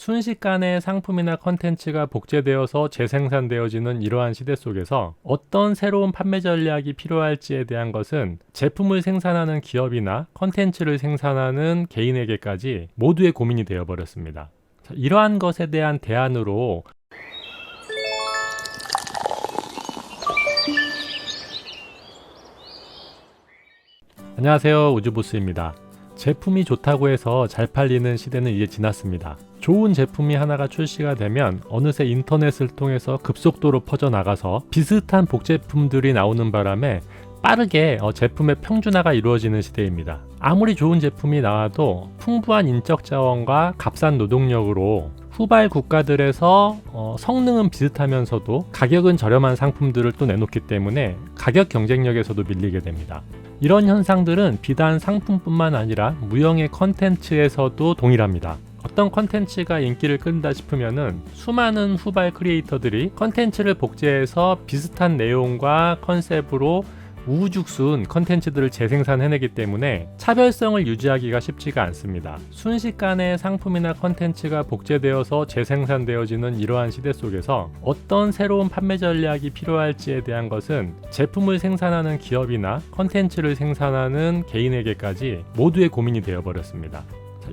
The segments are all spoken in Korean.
순식간에 상품이나 컨텐츠가 복제되어서 재생산되어지는 이러한 시대 속에서 어떤 새로운 판매 전략이 필요할지에 대한 것은 제품을 생산하는 기업이나 컨텐츠를 생산하는 개인에게까지 모두의 고민이 되어버렸습니다. 이러한 것에 대한 대안으로 안녕하세요, 우주보스입니다. 제품이 좋다고 해서 잘 팔리는 시대는 이제 지났습니다. 좋은 제품이 하나가 출시가 되면 어느새 인터넷을 통해서 급속도로 퍼져나가서 비슷한 복제품들이 나오는 바람에 빠르게 제품의 평준화가 이루어지는 시대입니다. 아무리 좋은 제품이 나와도 풍부한 인적 자원과 값싼 노동력으로 후발 국가들에서 성능은 비슷하면서도 가격은 저렴한 상품들을 또 내놓기 때문에 가격 경쟁력에서도 밀리게 됩니다. 이런 현상들은 비단 상품뿐만 아니라 무형의 컨텐츠에서도 동일합니다. 어떤 컨텐츠가 인기를 끈다 싶으면은 수많은 후발 크리에이터들이 컨텐츠를 복제해서 비슷한 내용과 컨셉으로 우후죽순 컨텐츠들을 재생산해내기 때문에 차별성을 유지하기가 쉽지가 않습니다. 순식간에 상품이나 컨텐츠가 복제되어서 재생산되어지는 이러한 시대 속에서 어떤 새로운 판매 전략이 필요할지에 대한 것은 제품을 생산하는 기업이나 컨텐츠를 생산하는 개인에게까지 모두의 고민이 되어버렸습니다.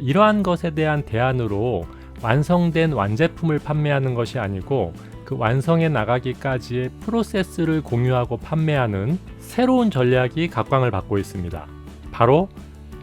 이러한 것에 대한 대안으로 완성된 완제품을 판매하는 것이 아니고 그 완성해 나가기까지의 프로세스를 공유하고 판매하는 새로운 전략이 각광을 받고 있습니다. 바로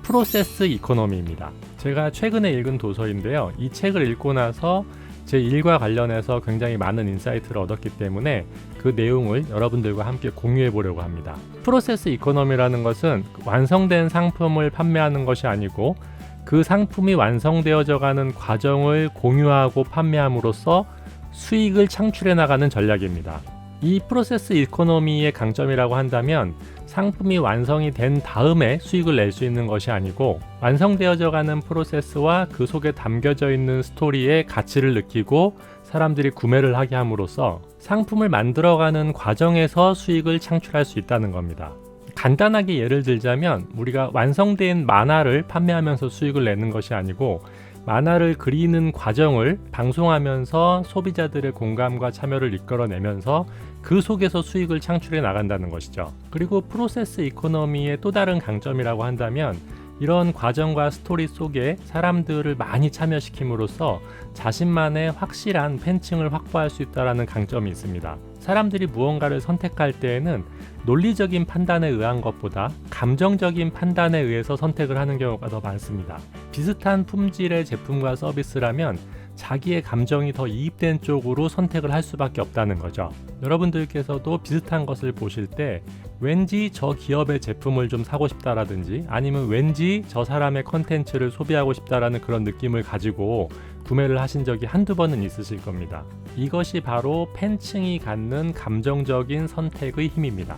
프로세스 이코노미입니다. 제가 최근에 읽은 도서인데요. 이 책을 읽고 나서 제 일과 관련해서 굉장히 많은 인사이트를 얻었기 때문에 그 내용을 여러분들과 함께 공유해 보려고 합니다. 프로세스 이코노미라는 것은 완성된 상품을 판매하는 것이 아니고 그 상품이 완성되어져 가는 과정을 공유하고 판매함으로써 수익을 창출해 나가는 전략입니다. 이 프로세스 이코노미의 강점이라고 한다면 상품이 완성이 된 다음에 수익을 낼 수 있는 것이 아니고 완성되어져 가는 프로세스와 그 속에 담겨져 있는 스토리의 가치를 느끼고 사람들이 구매를 하게 함으로써 상품을 만들어가는 과정에서 수익을 창출할 수 있다는 겁니다. 간단하게 예를 들자면 우리가 완성된 만화를 판매하면서 수익을 내는 것이 아니고 만화를 그리는 과정을 방송하면서 소비자들의 공감과 참여를 이끌어내면서 그 속에서 수익을 창출해 나간다는 것이죠. 그리고 프로세스 이코노미의 또 다른 강점이라고 한다면 이런 과정과 스토리 속에 사람들을 많이 참여시킴으로써 자신만의 확실한 팬층을 확보할 수 있다는 강점이 있습니다. 사람들이 무언가를 선택할 때에는 논리적인 판단에 의한 것보다 감정적인 판단에 의해서 선택을 하는 경우가 더 많습니다. 비슷한 품질의 제품과 서비스라면 자기의 감정이 더 이입된 쪽으로 선택을 할 수밖에 없다는 거죠. 여러분들께서도 비슷한 것을 보실 때 왠지 저 기업의 제품을 좀 사고 싶다라든지 아니면 왠지 저 사람의 컨텐츠를 소비하고 싶다라는 그런 느낌을 가지고 구매를 하신 적이 한두 번은 있으실 겁니다. 이것이 바로 팬층이 갖는 감정적인 선택의 힘입니다.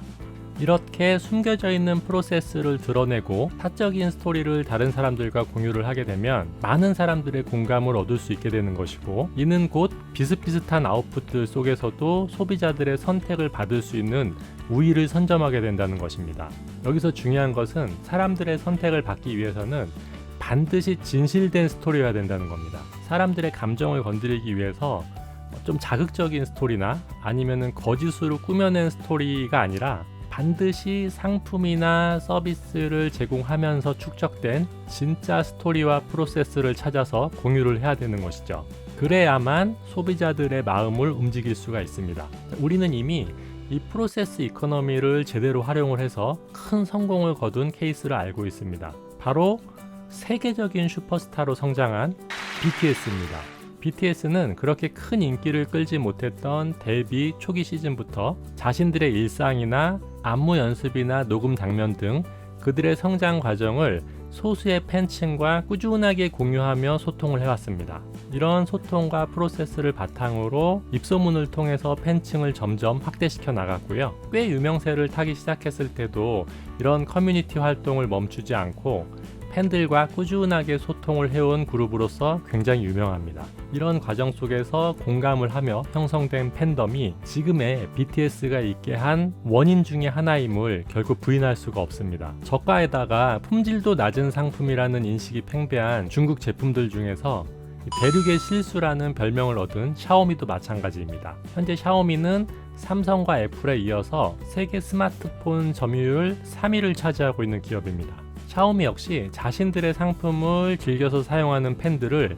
이렇게 숨겨져 있는 프로세스를 드러내고 사적인 스토리를 다른 사람들과 공유를 하게 되면 많은 사람들의 공감을 얻을 수 있게 되는 것이고 이는 곧 비슷비슷한 아웃풋들 속에서도 소비자들의 선택을 받을 수 있는 우위를 선점하게 된다는 것입니다. 여기서 중요한 것은 사람들의 선택을 받기 위해서는 반드시 진실된 스토리여야 된다는 겁니다. 사람들의 감정을 건드리기 위해서 좀 자극적인 스토리나 아니면은 거짓으로 꾸며낸 스토리가 아니라 반드시 상품이나 서비스를 제공하면서 축적된 진짜 스토리와 프로세스를 찾아서 공유를 해야 되는 것이죠. 그래야만 소비자들의 마음을 움직일 수가 있습니다. 우리는 이미 이 프로세스 이코노미를 제대로 활용을 해서 큰 성공을 거둔 케이스를 알고 있습니다. 바로 세계적인 슈퍼스타로 성장한 BTS입니다. BTS는 그렇게 큰 인기를 끌지 못했던 데뷔 초기 시즌부터 자신들의 일상이나 안무 연습이나 녹음 장면 등 그들의 성장 과정을 소수의 팬층과 꾸준하게 공유하며 소통을 해왔습니다. 이런 소통과 프로세스를 바탕으로 입소문을 통해서 팬층을 점점 확대시켜 나갔고요. 꽤 유명세를 타기 시작했을 때도 이런 커뮤니티 활동을 멈추지 않고 팬들과 꾸준하게 소통을 해온 그룹으로서 굉장히 유명합니다. 이런 과정 속에서 공감을 하며 형성된 팬덤이 지금의 BTS가 있게 한 원인 중에 하나임을 결국 부인할 수가 없습니다. 저가에다가 품질도 낮은 상품이라는 인식이 팽배한 중국 제품들 중에서 대륙의 실수라는 별명을 얻은 샤오미도 마찬가지입니다. 현재 샤오미는 삼성과 애플에 이어서 세계 스마트폰 점유율 3위를 차지하고 있는 기업입니다. 샤오미 역시 자신들의 상품을 즐겨서 사용하는 팬들을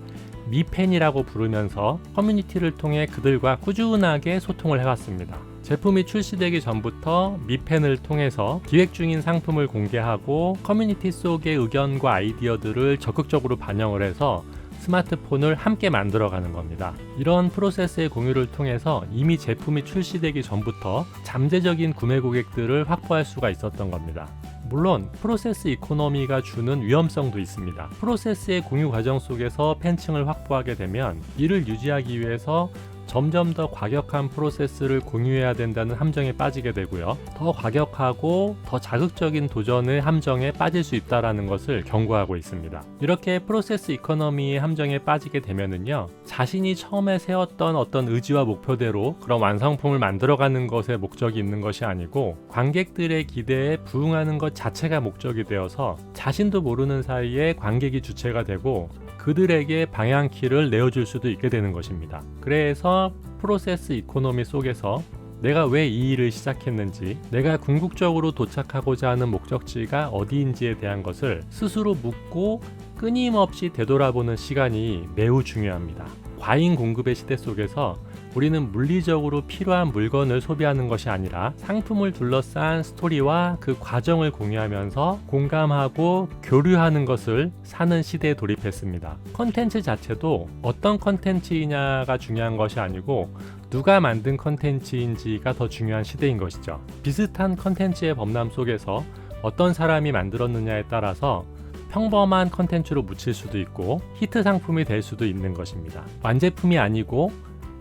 미팬이라고 부르면서 커뮤니티를 통해 그들과 꾸준하게 소통을 해왔습니다. 제품이 출시되기 전부터 미팬을 통해서 기획 중인 상품을 공개하고 커뮤니티 속의 의견과 아이디어들을 적극적으로 반영을 해서 스마트폰을 함께 만들어가는 겁니다. 이런 프로세스의 공유를 통해서 이미 제품이 출시되기 전부터 잠재적인 구매 고객들을 확보할 수가 있었던 겁니다. 물론 프로세스 이코노미가 주는 위험성도 있습니다. 프로세스의 공유 과정 속에서 팬층을 확보하게 되면 이를 유지하기 위해서 점점 더 과격한 프로세스를 공유해야 된다는 함정에 빠지게 되고요. 더 과격하고 더 자극적인 도전의 함정에 빠질 수 있다는 것을 경고하고 있습니다. 이렇게 프로세스 이코노미의 함정에 빠지게 되면은요, 자신이 처음에 세웠던 어떤 의지와 목표대로 그런 완성품을 만들어가는 것에 목적이 있는 것이 아니고 관객들의 기대에 부응하는 것 자체가 목적이 되어서 자신도 모르는 사이에 관객이 주체가 되고 그들에게 방향키를 내어줄 수도 있게 되는 것입니다. 그래서 프로세스 이코노미 속에서 내가 왜 이 일을 시작했는지, 내가 궁극적으로 도착하고자 하는 목적지가 어디인지에 대한 것을 스스로 묻고 끊임없이 되돌아보는 시간이 매우 중요합니다. 과잉 공급의 시대 속에서 우리는 물리적으로 필요한 물건을 소비하는 것이 아니라 상품을 둘러싼 스토리와 그 과정을 공유하면서 공감하고 교류하는 것을 사는 시대에 돌입했습니다. 컨텐츠 자체도 어떤 컨텐츠이냐가 중요한 것이 아니고 누가 만든 컨텐츠인지가 더 중요한 시대인 것이죠. 비슷한 컨텐츠의 범람 속에서 어떤 사람이 만들었느냐에 따라서 평범한 컨텐츠로 묻힐 수도 있고 히트 상품이 될 수도 있는 것입니다. 완제품이 아니고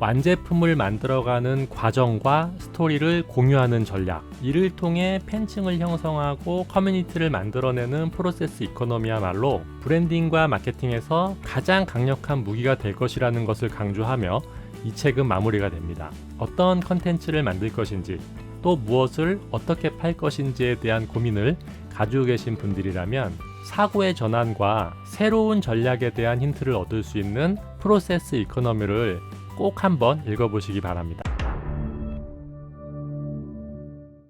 완제품을 만들어가는 과정과 스토리를 공유하는 전략, 이를 통해 팬층을 형성하고 커뮤니티를 만들어내는 프로세스 이코노미야말로 브랜딩과 마케팅에서 가장 강력한 무기가 될 것이라는 것을 강조하며 이 책은 마무리가 됩니다. 어떤 컨텐츠를 만들 것인지, 또 무엇을 어떻게 팔 것인지에 대한 고민을 가지고 계신 분들이라면 사고의 전환과 새로운 전략에 대한 힌트를 얻을 수 있는 프로세스 이코노미를 꼭 한번 읽어보시기 바랍니다.